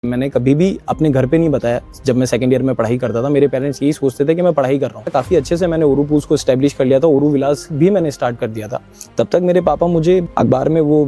मैंने कभी भी अपने घर पे नहीं बताया। जब मैं सेकंड ईयर में पढ़ाई करता था, मेरे पेरेंट्स यही सोचते थे कि मैं पढ़ाई कर रहा हूँ। काफ़ी अच्छे से मैंने ओरूपूज को एस्टेब्लिश कर लिया था, ओरू विलास भी मैंने स्टार्ट कर दिया था। तब तक मेरे पापा मुझे अखबार में वो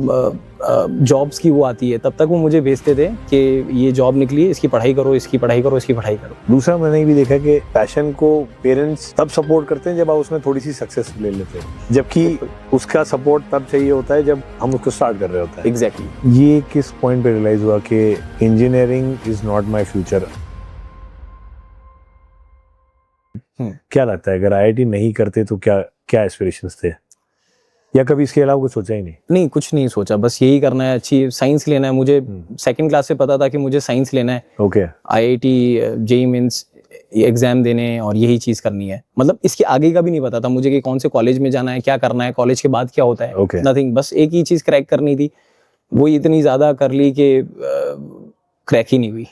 जॉब्स की वो आती है, तब तक वो मुझे भेजते थे कि ये जॉब निकली है, इसकी पढ़ाई करो, इसकी पढ़ाई करो, इसकी पढ़ाई करो। दूसरा मैंने ये भी देखा कि पैशन को पेरेंट्स तब सपोर्ट करते हैं जब आप उसमें थोड़ी सी सक्सेस ले लेते हैं, जबकि उसका सपोर्ट तब चाहिए होता है जब हम उसको स्टार्ट कर रहे होते हैं। एग्जैक्टली। ये किस पॉइंट पे रियलाइज हुआ कि engineering is not my future? क्या लगता है अगर आईआईटी नहीं करते तो क्या क्या एस्पिरेशंस थे, या कभी इसके अलावा कुछ सोचा ही नहीं? नहीं, कुछ नहीं सोचा, बस यही करना है, अच्छी साइंस लेना है। मुझे सेकंड क्लास से पता था कि मुझे साइंस लेना है। Okay. IIT JEE mains exam देने और यही चीज करनी है। मतलब इसके आगे का भी नहीं पता था मुझे कि कौन से कॉलेज में जाना है, क्या करना है, कॉलेज के बाद क्या होता है। Okay. नथिंग, बस एक ही चीज क्रैक करनी थी। वो इतनी ज्यादा कर ली कि क्रैक ही नहीं हुई।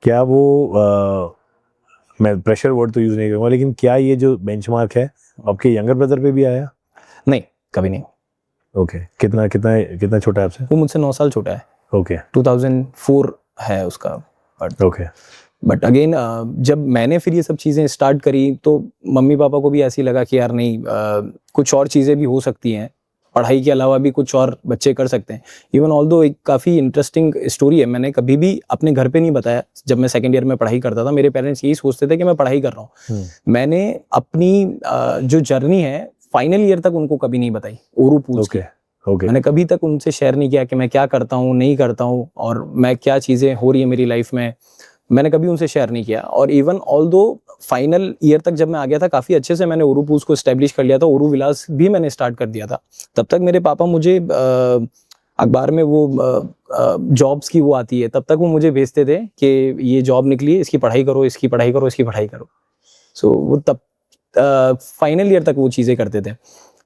क्या वो मैं प्रेशर वर्ड तो यूज नहीं करूंगा, लेकिन क्या ये जो बेंचमार्क है आपके यंगर ब्रदर पे भी आया? नहीं, कभी नहीं। ओके। कितना कितना कितना छोटा है आपसे? वो मुझसे 9 साल छोटा है। ओके। 2004 है उसका। ओके। बट अगेन जब मैंने फिर ये सब चीज़ें स्टार्ट करी तो मम्मी पापा को भी ऐसी लगा कि यार नहीं, कुछ और चीज़ें भी हो सकती हैं, पढ़ाई के अलावा भी कुछ और बच्चे कर सकते हैं। इवन ऑल्दो एक काफ़ी इंटरेस्टिंग स्टोरी है, मैंने कभी भी अपने घर पे नहीं बताया। जब मैं सेकंड ईयर में पढ़ाई करता था, मेरे पेरेंट्स यही सोचते थे कि मैं पढ़ाई कर रहा हूँ। मैंने अपनी जो जर्नी है फाइनल ईयर तक उनको कभी नहीं बताई, ओरूपूज की। ओके। मैंने कभी तक उनसे शेयर नहीं किया कि मैं क्या करता हूँ, नहीं करता हूँ, और मैं क्या चीज़ें हो रही है मेरी लाइफ में, मैंने कभी उनसे शेयर नहीं किया। और इवन ऑल्दो फाइनल ईयर तक जब मैं आ गया था, काफ़ी अच्छे से मैंने ओरूपूज को एस्टेब्लिश कर लिया था, ओरू विलास भी मैंने स्टार्ट कर दिया था। तब तक मेरे पापा मुझे अखबार में वो जॉब्स की वो आती है, तब तक वो मुझे भेजते थे कि ये जॉब निकली है, इसकी पढ़ाई करो, इसकी पढ़ाई करो, इसकी पढ़ाई करो। सो वो तब फाइनल ईयर तक वो चीज़ें करते थे।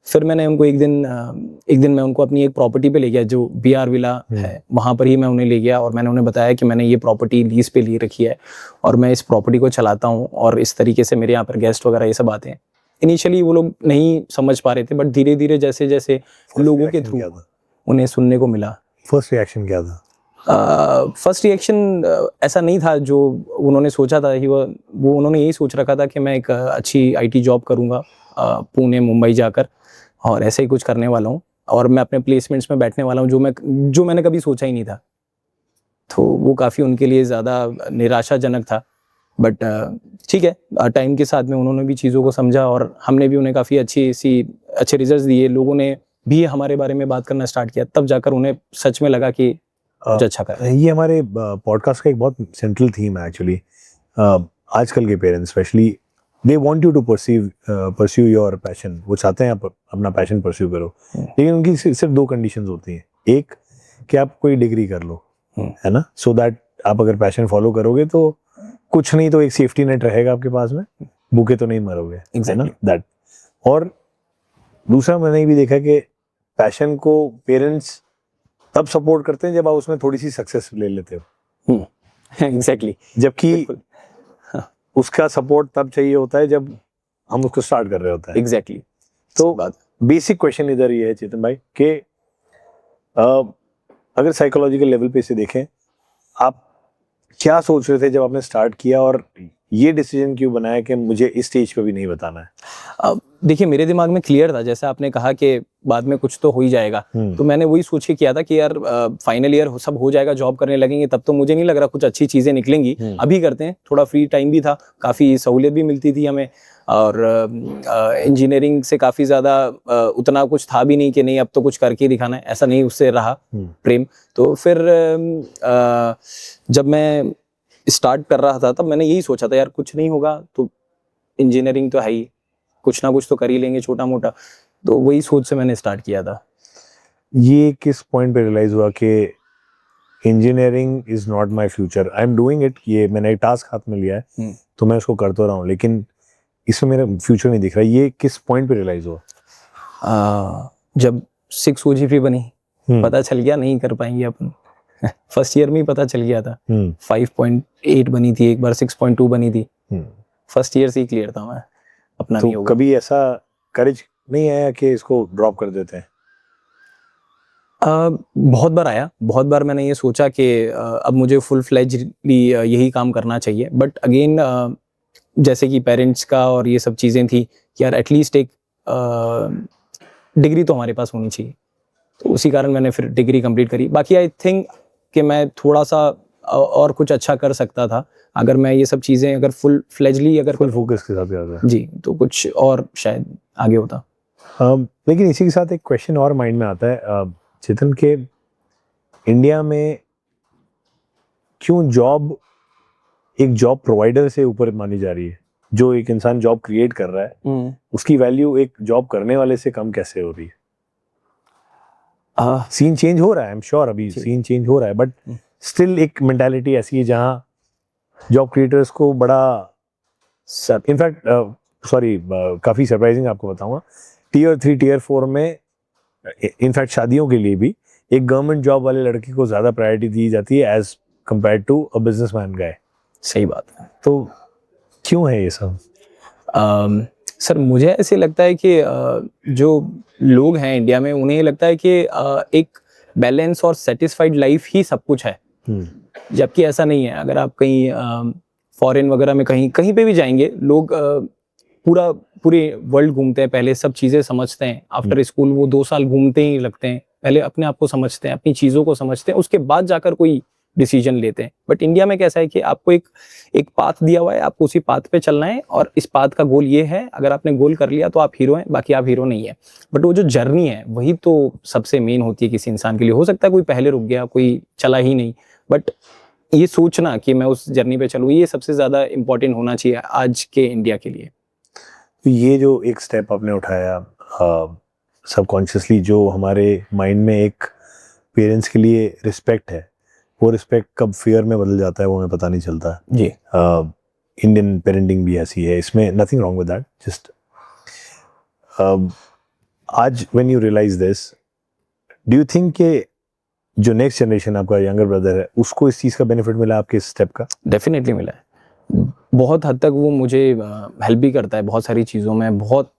फिर मैंने उनको एक दिन मैं उनको अपनी एक प्रॉपर्टी पे ले गया जो बीआर विला है, वहाँ पर ही मैं उन्हें ले गया और मैंने उन्हें बताया कि मैंने ये प्रॉपर्टी लीज पे ले रखी है और मैं इस प्रॉपर्टी को चलाता हूँ और इस तरीके से मेरे यहाँ पर गेस्ट वगैरह ये सब आते हैं। इनिशियली वो लोग नहीं समझ पा रहे थे, बट धीरे धीरे जैसे जैसे लोगों के थ्रू उन्हें सुनने को मिला। फर्स्ट रिएक्शन क्या था? फर्स्ट रिएक्शन ऐसा नहीं था जो उन्होंने सोचा था कि वो उन्होंने यही सोच रखा था कि मैं एक अच्छी आईटी जॉब करूँगा पुणे मुंबई जाकर और ऐसे ही कुछ करने वाला हूँ और मैं अपने प्लेसमेंट्स में बैठने वाला हूँ, जो मैंने कभी सोचा ही नहीं था। तो वो काफ़ी उनके लिए ज़्यादा निराशाजनक था। बट ठीक है, टाइम के साथ में उन्होंने भी चीज़ों को समझा और हमने भी उन्हें काफ़ी अच्छे रिजल्ट्स दिए। लोगों ने भी हमारे बारे में बात करना स्टार्ट किया, तब जाकर उन्हें सच में लगा कि कुछ अच्छा कर रहे हैं। ये हमारे पॉडकास्ट का एक बहुत सेंट्रल थीम है एक्चुअली। आजकल के parents specially they want you to pursue your passion. वो चाहते हैं आप अपना पैशन परस्यू करो, लेकिन उनकी सिर्फ दो कंडीशंस होती हैं। एक, कि आप कोई डिग्री कर लो, है ना, सो दैट आप अगर पैशन फॉलो करोगे तो कुछ नहीं तो एक सेफ्टी नेट रहेगा आपके पास में, भूखे तो नहीं मरोगे, है ना, दैट। और दूसरा मैंने ये भी देखा कि पैशन को पेरेंट्स तब सपोर्ट करते हैं जब आप उसमें थोड़ी सी सक्सेस ले लेते हो। एग्जैक्टली। जबकि उसका सपोर्ट तब चाहिए होता है जब हम उसको स्टार्ट कर रहे होते हैं। एग्जैक्टली। तो बेसिक क्वेश्चन इधर ये है चेतन भाई कि अगर साइकोलॉजिकल लेवल पे इसे देखें, आप क्या सोच रहे थे जब आपने स्टार्ट किया और ये डिसीजन क्यों बनाया कि मुझे इस स्टेज पे भी नहीं बताना है? देखिए, मेरे दिमाग में क्लियर था, जैसे आपने कहा कि बाद में कुछ तो हो ही जाएगा, तो मैंने वही सोच के किया था कि यार फाइनल ईयर सब हो जाएगा, जॉब करने लगेंगे, तब तो मुझे नहीं लग रहा कुछ अच्छी चीजें निकलेंगी। अभी करते हैं, थोड़ा फ्री टाइम भी था, काफी सहूलियत भी मिलती थी हमें, और इंजीनियरिंग से काफी ज्यादा उतना कुछ था भी नहीं कि नहीं अब तो कुछ करके ही दिखाना है, ऐसा नहीं उससे रहा प्रेम। तो फिर जब मैं स्टार्ट कर रहा था तब मैंने यही सोचा था, यार कुछ नहीं होगा तो इंजीनियरिंग तो है ही, कुछ ना कुछ तो कर ही लेंगे छोटा मोटा। तो वही सोच से मैंने स्टार्ट किया था। ये किस पॉइंट पे रियलाइज हुआ कि engineering is not my future, I am doing it, ये मैंने एक टास्क हाथ में लिया है तो मैं उसको कर तो रहा हूँ, लेकिन इसमें मेरा फ्यूचर नहीं दिख रहा? ये किस पॉइंट पे रियलाइज हुआ? जब 6 OGP बनी, पता चल गया नहीं कर पाएंगे अपन। फर्स्ट ईयर में ही पता चल गया था। 5.8 बनी थी, एक बार 6.2 बनी थी। फर्स्ट ईयर से ही क्लियर था मैं अपना तो नहीं होगा। कभी ऐसा करेज नहीं आया कि इसको ड्रॉप कर देते हैं? बहुत बार आया, बहुत बार मैंने ये सोचा कि अब मुझे फुल फ्लेज्डली यही काम करना चाहिए, बट अगेन जैसे कि पेरेंट्स का और ये सब चीज़ें थी कि यार एटलीस्ट एक डिग्री तो हमारे पास होनी चाहिए, तो उसी कारण मैंने फिर डिग्री कंप्लीट करी। बाकी आई थिंक कि मैं थोड़ा सा और कुछ अच्छा कर सकता था अगर मैं ये सब चीज़ें अगर फुल फ्लेजली अगर फुल फोकस के साथ ज़्यादा। जी, तो कुछ और शायद आगे होता। लेकिन इसी के साथ एक क्वेश्चन और माइंड में आता है चेतन, के इंडिया में क्यों जॉब एक जॉब प्रोवाइडर से ऊपर मानी जा रही है? जो एक इंसान जॉब क्रिएट कर रहा है उसकी वैल्यू एक जॉब करने वाले से कम कैसे हो रही है? सीन चेंज हो रहा है, आई एम श्योर अभी सीन चेंज हो रहा है, बट स्टिल एक मेंटालिटी ऐसी है जहां जॉब क्रिएटर्स को बड़ा इनफैक्ट सॉरी काफी सरप्राइजिंग आपको बताऊंगा, टियर 3 टियर 4 में इनफैक्ट शादियों के लिए भी एक गवर्नमेंट जॉब वाले लड़के को ज्यादा प्रायोरिटी दी जाती है as compare to a businessman guy. सही बात है। तो क्यों है ये सब? सर मुझे ऐसे लगता है कि जो लोग हैं इंडिया में उन्हें लगता है कि एक बैलेंस और सेटिस्फाइड लाइफ ही सब कुछ है, जबकि ऐसा नहीं है। अगर आप कहीं फॉरेन वगैरह में कहीं कहीं पे भी जाएंगे, लोग पूरे वर्ल्ड घूमते हैं, पहले सब चीज़ें समझते हैं। आफ्टर स्कूल वो 2 साल घूमते ही लगते हैं, पहले अपने आप को समझते हैं, अपनी चीज़ों को समझते हैं, उसके बाद जाकर कोई डिसीजन लेते हैं। बट इंडिया में कैसा है कि आपको एक पाथ दिया हुआ है, आपको उसी पाथ पे चलना है और इस पाथ का गोल ये है, अगर आपने गोल कर लिया तो आप हीरो हैं, बाकी आप हीरो नहीं है। बट वो जो जर्नी है वही तो सबसे मेन होती है किसी इंसान के लिए। हो सकता है कोई पहले रुक गया, कोई चला ही नहीं, बट ये सोचना कि मैं उस जर्नी पे चलूँ, ये सबसे ज़्यादा इम्पोर्टेंट होना चाहिए आज के इंडिया के लिए। तो ये जो एक स्टेप आपने उठाया सबकॉन्शियसली, जो हमारे माइंड में एक पेरेंट्स के लिए रिस्पेक्ट है, वो रिस्पेक्ट कब फियर में बदल जाता है वो हमें पता नहीं चलता जी। इंडियन पेरेंटिंग भी ऐसी है, इसमें nothing wrong with that. Just आज when you realise this, do you think कि जो नेक्स्ट जनरेशन आपका यंगर ब्रदर है उसको इस चीज़ का बेनिफिट मिला आपके इस स्टेप का? डेफिनेटली मिला है, बहुत हद तक वो मुझे हेल्प भी करता है बहुत सारी चीज़ों में, बहुत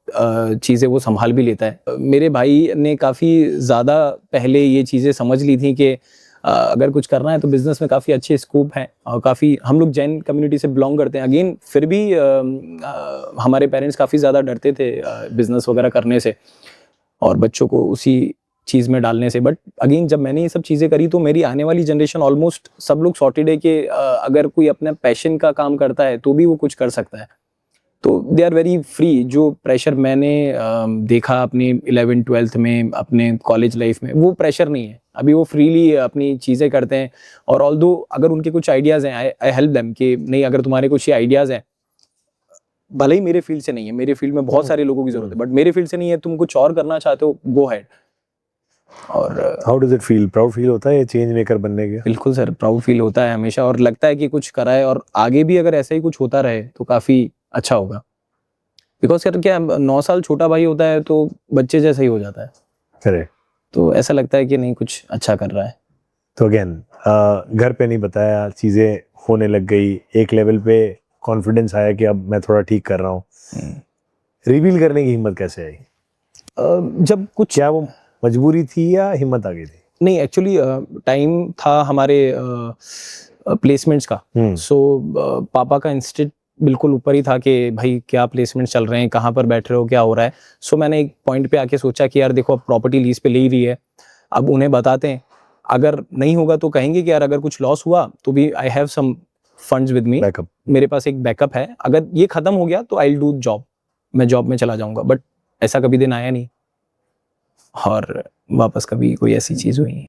चीज़ें वो संभाल भी लेता है। मेरे भाई ने काफ़ी ज़्यादा पहले ये चीज़ें समझ ली थी कि अगर कुछ करना है तो बिज़नेस में काफ़ी अच्छे स्कोप हैं, और काफ़ी हम लोग जैन कम्युनिटी से बिलोंग करते हैं। अगेन फिर भी हमारे पेरेंट्स काफ़ी ज़्यादा डरते थे बिज़नेस वगैरह करने से और बच्चों को उसी चीज़ में डालने से। बट अगेन जब मैंने ये सब चीज़ें करी तो मेरी आने वाली जनरेशन ऑलमोस्ट सब लोग सॉर्टेड है कि अगर कोई अपने पैशन का काम करता है तो भी वो कुछ कर सकता है, तो दे आर वेरी फ्री। जो प्रेशर मैंने देखा अपनी 11th-12th में, अपने कॉलेज लाइफ में, वो प्रेशर नहीं है। अभी वो फ्रीली अपनी चीज़ें करते हैं, और ऑल्दो अगर उनके कुछ आइडियाज़ हैं, आई हेल्प देम कि नहीं अगर तुम्हारे कुछ ये आइडियाज़ हैं, भले ही मेरे फील्ड से नहीं है, मेरे फील्ड में बहुत सारे लोगों की जरूरत है, बट मेरे फील्ड से नहीं है, तुम कुछ और करना चाहते हो, गो हैड। और how does it feel? Proud feel होता है ये चेंज मेकर बनने के? बिल्कुल सर, प्राउड फील होता है हमेशा, और लगता है कि कुछ करा है, और आगे भी अगर ऐसा ही कुछ होता रहे तो काफ़ी अच्छा होगा। बिकॉज यार क्या 9 साल छोटा भाई होता है तो बच्चे जैसा ही हो जाता है, करेक्ट। तो ऐसा लगता है कि नहीं कुछ अच्छा कर रहा है। तो अगेन घर पे नहीं बताया, चीज़ें होने लग गई, एक लेवल पे कॉन्फिडेंस आया कि अब मैं थोड़ा ठीक कर रहा हूँ, रिवील करने की हिम्मत कैसे आई? जब कुछ, क्या वो मजबूरी थी या हिम्मत आ गई थी? नहीं एक्चुअली टाइम था हमारे प्लेसमेंट्स का, सो पापा का इंस्टिट्यूट बिल्कुल ऊपर ही था कि भाई क्या प्लेसमेंट चल रहे हैं, कहाँ पर बैठ रहे हो, क्या हो रहा है। सो मैंने एक पॉइंट पे आके सोचा कि यार देखो अब प्रॉपर्टी लीज पे ले ही रही है, अब उन्हें बताते हैं, अगर नहीं होगा तो कहेंगे कि यार अगर कुछ लॉस हुआ तो भी I have some funds with me, मेरे पास एक बैकअप है, अगर ये खत्म हो गया तो आई विल डू जॉब, मैं जॉब में चला जाऊंगा। बट ऐसा कभी दिन आया नहीं, और वापस कभी कोई ऐसी चीज़ हुई नहीं।